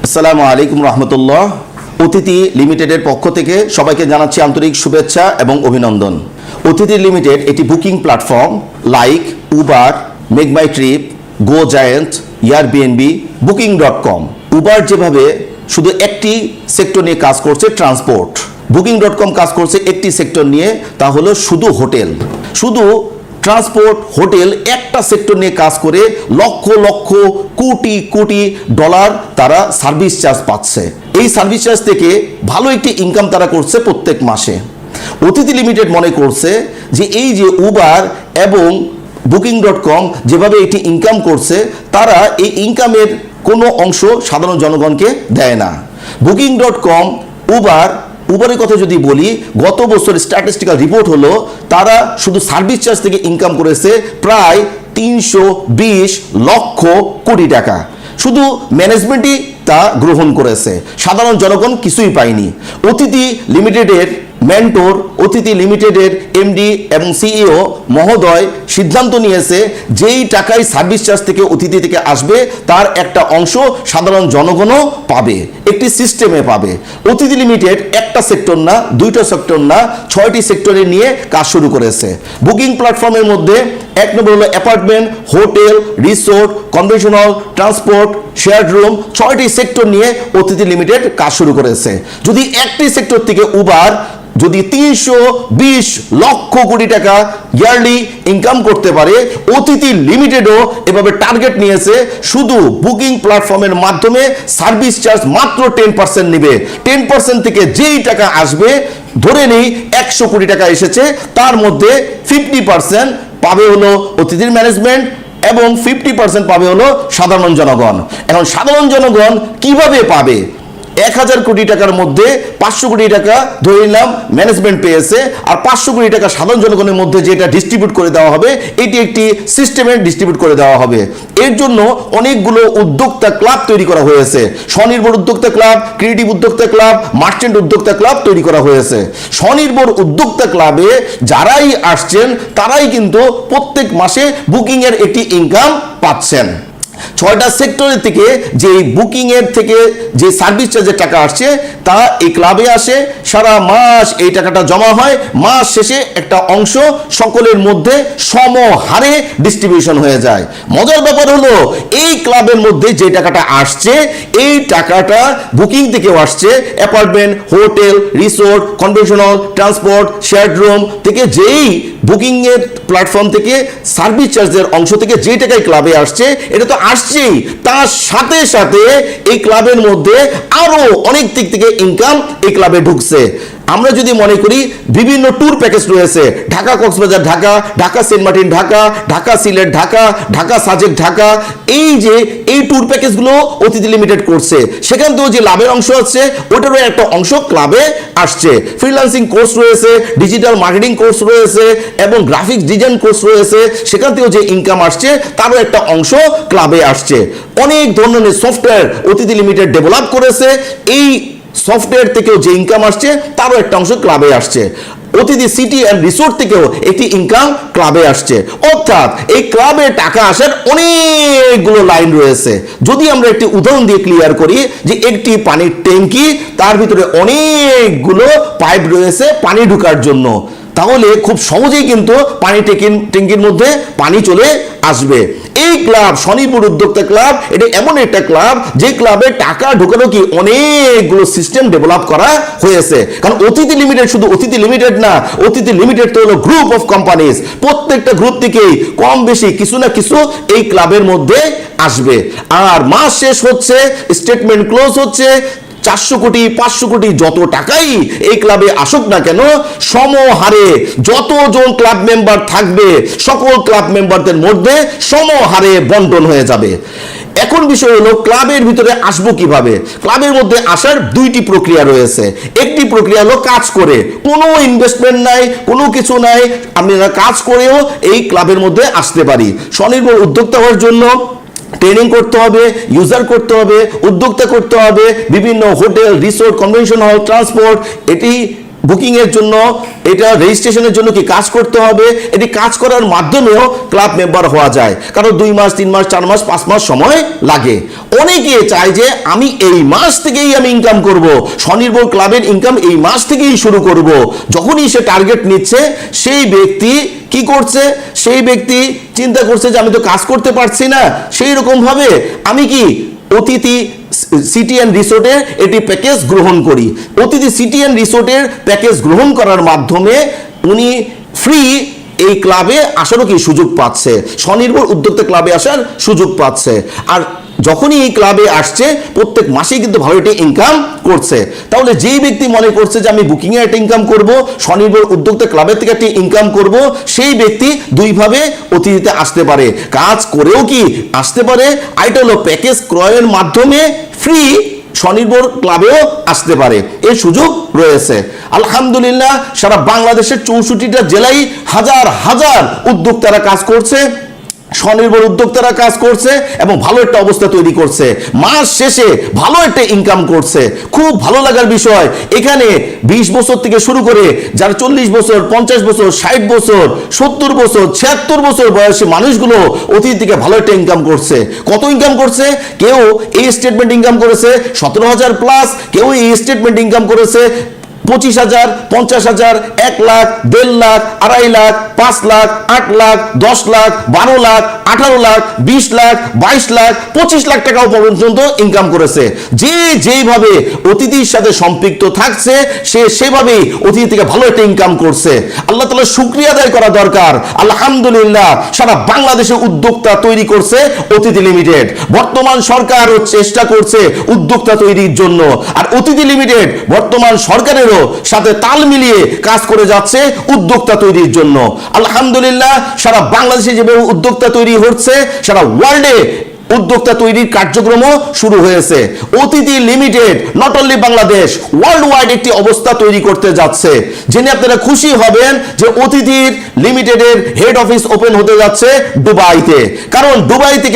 আসসালামু আলাইকুম রহমতুল্লাহ। অতিথি লিমিটেডের পক্ষ থেকে সবাইকে জানাচ্ছি আন্তরিক শুভেচ্ছা এবং অভিনন্দন। অতিথি লিমিটেড একটি booking platform like Uber, make my trip, go giant, Airbnb, বুকিং.com। উবার যেভাবে শুধু একটি সেক্টর নিয়ে কাজ করছে ট্রান্সপোর্ট, বুকিং.com কাজ করছে একটি সেক্টর নিয়ে, তা হলো শুধু হোটেল। শুধু ট্রান্সপোর্ট, হোটেল একটা সেক্টর নিয়ে কাজ করে লক্ষ লক্ষ কোটি কোটি ডলার তারা সার্ভিস চার্জ পাচ্ছে। এই সার্ভিস চার্জ থেকে ভালো একটি ইনকাম তারা করছে প্রত্যেক মাসে। অতিথি লিমিটেড মনে করছে যে এই যে উবার এবং বুকিং.com যেভাবে এটি ইনকাম করছে, তারা এই ইনকামের কোনো অংশ সাধারণ জনগণকে দেয় না। বুকিং.com, উবারের কথা যদি বলি, গত বছর স্ট্যাটিস্টিক্যাল রিপোর্ট হলো তারা শুধু সার্ভিস চার্জ থেকে ইনকাম করেছে প্রায় 320 লক্ষ কোটি টাকা। শুধু ম্যানেজমেন্টই তা গ্রহণ করেছে, সাধারণ জনগণ কিছুই পায়নি। অতিথি লিমিটেডের মেন্টর, অতিথি লিমিটেডের এমডি এবং সিইও মহোদয় সিদ্ধান্ত নিয়েছে যেই টাকায় সার্ভিস চার্জ থেকে অতিথি থেকে আসবে তার একটা অংশ সাধারণ জনগণও পাবে, একটি সিস্টেমে পাবে। অতিথি লিমিটেড একটা সেক্টর না, দুইটা সেক্টর না, 6টি সেক্টরে নিয়ে কাজ শুরু করেছে। বুকিং প্ল্যাটফর্মের মধ্যে এক নম্বর হলো apartment, hotel, resort, conventional, transport, shared room, 6টি সেক্টর নিয়ে অতিথি লিমিটেড কাজ শুরু করেছে। যদি একটি সেক্টর থেকে উবার যদি 320 লক্ষ কোটি টাকা ইয়ারলি ইনকাম করতে পারে, অতিথি লিমিটেডও এভাবে টার্গেট নিয়েছে শুধু বুকিং প্ল্যাটফর্মের মাধ্যমে সার্ভিস চার্জ মাত্র 10% নেবে। 10% থেকে যেই টাকা আসবে, ধরে নেই 100 কোটি টাকা এসেছে, তার মধ্যে 50% পাবে হলো অতিথির ম্যানেজমেন্ট এবং 50% পাবে হলো সাধারণ জনগণ। এখন সাধারণ জনগণ কিভাবে পাবে? 1000 কোটি টাকার মধ্যে 500 কোটি টাকা ধরে নিলাম ম্যানেজমেন্ট পেয়েছে, আর 500 কোটি টাকা সাধারণ জনগণের মধ্যে যেটা ডিস্ট্রিবিউট করে দেওয়া হবে, এটি একটি সিস্টেমে ডিস্ট্রিবিউট করে দেওয়া হবে। এর জন্য অনেকগুলো উদ্যোক্তা ক্লাব তৈরি করা হয়েছে। স্বনির্ভর উদ্যোক্তা ক্লাব, ক্রিয়েটিভ উদ্যোক্তা ক্লাব, মার্চেন্ট উদ্যোক্তা ক্লাব তৈরি করা হয়েছে। স্বনির্ভর উদ্যোক্তা ক্লাবে যারাই আসছেন তারাই কিন্তু প্রত্যেক মাসে বুকিংয়ের একটি ইনকাম পাচ্ছেন। 6টা সেক্টরের থেকে যে বুকিং এর থেকে যে সার্ভিস চার্জের টাকা আসছে তা এই ক্লাবে আসে, সারা মাস এই টাকাটা জমা হয়, মাস শেষে একটা অংশ সকলের মধ্যে সমহারে ডিস্ট্রিবিউশন হয়ে যায়। মজার ব্যাপার হলো এই ক্লাবের মধ্যে যে টাকাটা আসছে, এই টাকাটা বুকিং থেকেও আসছে, apartment, hotel, resort, conventional, transport, shared room থেকে যেই বুকিং এর প্ল্যাটফর্ম থেকে সার্ভিস চার্জের অংশ থেকে যে টাকায় ক্লাবে আসছে, এটা তো আসছেই, তার সাথে সাথে এই ক্লাবের মধ্যে আরো অনেক দিক থেকে ইনকাম এই ক্লাবে ঢুকছে। আমরা যদি মনে করি বিভিন্ন ট্যুর প্যাকেজ রয়েছে, ঢাকা কক্সবাজার ঢাকা, ঢাকা সেন্ট মার্টিন ঢাকা, ঢাকা সিলেট ঢাকা, ঢাকা সাজেক ঢাকা, এই যে এই ট্যুর প্যাকেজগুলো অতিথি লিমিটেড করছে, সেখান থেকেও যে লাভের অংশ আছে ওটারও একটা অংশ ক্লাবে আসছে। ফ্রিল্যান্সিং কোর্স রয়েছে, ডিজিটাল মার্কেটিং কোর্স রয়েছে এবং গ্রাফিক্স ডিজাইন কোর্স রয়েছে, সেখান থেকেও যে ইনকাম আসছে তারও একটা অংশ ক্লাবে আসছে। অনেক ধরনের সফটওয়্যার অতিথি লিমিটেড ডেভেলপ করেছে, এই সফটওয়্যার থেকেও যে ইনকাম আসছে তারও একটা অংশ ক্লাবে আসছে। অতিথি সিটি অ্যান্ড রিসোর্ট থেকেও একটি ইনকাম ক্লাবে আসছে। অর্থাৎ এই ক্লাবে টাকা আসার অনেকগুলো লাইন রয়েছে। যদি আমরা একটি উদাহরণ দিয়ে ক্লিয়ার করি, যে একটি পানির ট্যাঙ্কি, তার ভিতরে অনেকগুলো পাইপ রয়েছে পানি ঢোকার জন্য, তাহলে খুব সহজেই কিন্তু পানি ট্যাঙ্কির মধ্যে পানি চলে আসবে। এই ক্লাব স্বনির্ভর উদ্যোক্তা ক্লাব, এটা এমন একটা ক্লাব যে ক্লাবে টাকা ঢোকানো কি অনেকগুলো সিস্টেম ডেভেলপ করা হয়েছে। কারণ অতিথি লিমিটেড শুধু অতিথি লিমিটেড না, অতিথি লিমিটেড তো হলো গ্রুপ অফ কোম্পানিজ। প্রত্যেকটা গ্রুপ থেকেই কম বেশি কিছু না কিছু এই ক্লাবের মধ্যে আসবে। আর মাস শেষ হচ্ছে, স্টেটমেন্ট ক্লোজ হচ্ছে, 400 কোটি 500 কোটি যত টাকাই এই ক্লাবে আসুক না কেন, সমহারে যতজন ক্লাব মেম্বার থাকবে সকল ক্লাব মেম্বারদের মধ্যে সমহারে বন্টন হয়ে যাবে। এখন বিষয় হলো ক্লাবের ভিতরে আসবো কিভাবে? ক্লাবের মধ্যে আসার দুইটি প্রক্রিয়া রয়েছে। একটি প্রক্রিয়া হলো কাজ করে, কোনো ইনভেস্টমেন্ট নাই, কোনো কিছু নাই, আমরা কাজ করেও এই ক্লাবের মধ্যে আসতে পারি। স্বনির্ভর উদ্যোক্তা হওয়ার জন্য ট্রেনিং করতে হবে, ইউজার করতে হবে, উদ্যোক্তা করতে হবে, বিভিন্ন hotel, resort, convention hall, transport, এটি বুকিং এর জন্য, এটা রেজিস্ট্রেশনের জন্য কি কাজ করতে হবে, এটি কাজ করার মাধ্যমেও ক্লাব মেম্বার হওয়া যায়। কারণ 2 মাস 3 মাস 4 মাস 5 মাস সময় লাগে। অনেকে চায় যে আমি এই মাস থেকেই আমি ইনকাম করব, স্বনির্ভর ক্লাবের ইনকাম এই মাস থেকেই শুরু করব। যখনই সে টার্গেট নিচ্ছে, সেই ব্যক্তি কি করছে, সেই ব্যক্তি চিন্তা করছে যে আমি তো কাজ করতে পারছি না, সেই রকম ভাবে আমি কি অতিথি সিটি অ্যান্ড রিসোর্টের এটি প্যাকেজ গ্রহণ করি। অতিথি সিটি অ্যান্ড রিসোর্টের প্যাকেজ গ্রহণ করার মাধ্যমে উনি ফ্রি এই ক্লাবে আসারও কি সুযোগ পাচ্ছে, স্বনির্ভর উদ্যোক্তা ক্লাবে আসার সুযোগ পাচ্ছে। আর যখনই এই ক্লাবে আসছে প্রত্যেক মাসেই কিন্তু ভালো একটা ইনকাম করছে। তাহলে যেই ব্যক্তি মনে করছে যে আমি বুকিং এ একটা ইনকাম করব, স্বনির্ভর উদ্যোক্তা ক্লাবের থেকে একটা ইনকাম করব, সেই ব্যক্তি দুইভাবে অতিথিতে আসতে পারে, কাজ করেও কি আসতে পারে। এটা হলো প্যাকেজ ক্রয়ের মাধ্যমে ফ্রি স্বনির্ভর ক্লাবেও আসতে পারে, এই সুযোগ রয়েছে। আলহামদুলিল্লাহ সারা বাংলাদেশের 64টা জেলায় হাজার হাজার উদ্যোক্তারা কাজ করছে, স্বনির্ভর উদ্যোক্তারা কাজ করছে এবং ভালো একটা অবস্থা তৈরি করছে, মাস শেষে ভালো একটা ইনকাম করছে। খুব ভালো লাগার বিষয়, এখানে 20 বছর থেকে শুরু করে যারা 40 বছর 50 বছর 60 বছর 70 বছর 76 বছর বয়সী মানুষগুলো অতীত থেকে ভালো একটা ইনকাম করছে। কত ইনকাম করছে? কেউ এই স্টেটমেন্ট ইনকাম করেছে 17,000 প্লাস, কেউ এই স্টেটমেন্ট ইনকাম করেছে 25,000, 50,000, 1 লাখ, 1.5 লাখ, 2.5 লাখ, 5 লাখ, 8 লাখ, 10 লাখ, 12 লাখ, 18 লাখ, 20 লাখ, 22 লাখ, 25 লাখ টাকাও পর্যন্ত ইনকাম করেছে। যে যেইভাবে অতিথির সাথে সম্পৃক্ত থাকছে, সে সেভাবেই অতিথি থেকে ভালো একটা ইনকাম করছে। আল্লাহ তাআলার শুকরিয়া আদায় করা দরকার। আলহামদুলিল্লাহ সারা বাংলাদেশে উদ্যোক্তা তৈরি করছে অতিথি লিমিটেড। বর্তমান সরকারও চেষ্টা করছে উদ্যোক্তা তৈরির জন্য, আর অতিথি লিমিটেড বর্তমান সরকারের সাথে তাল মিলিয়ে কাজ করে যাচ্ছে উদ্যোক্তা তৈরির জন্য। আলহামদুলিল্লাহ সারা বাংলাদেশে যেভাবে উদ্যোক্তা তৈরি হচ্ছে, সারা ওয়ার্ল্ডে উদ্যোক্তা তৈরির কার্যক্রমও শুরু হয়েছে। অতিথি limited not only Bangladesh, world wide একটি অবস্থা তৈরি করতে যাচ্ছে। জেনে আপনারা খুশি হবেন যে অতিথি লিমিটেডের হেড অফিস ওপেন হতে যাচ্ছে দুবাইতে। কারণ দুবাই থেকে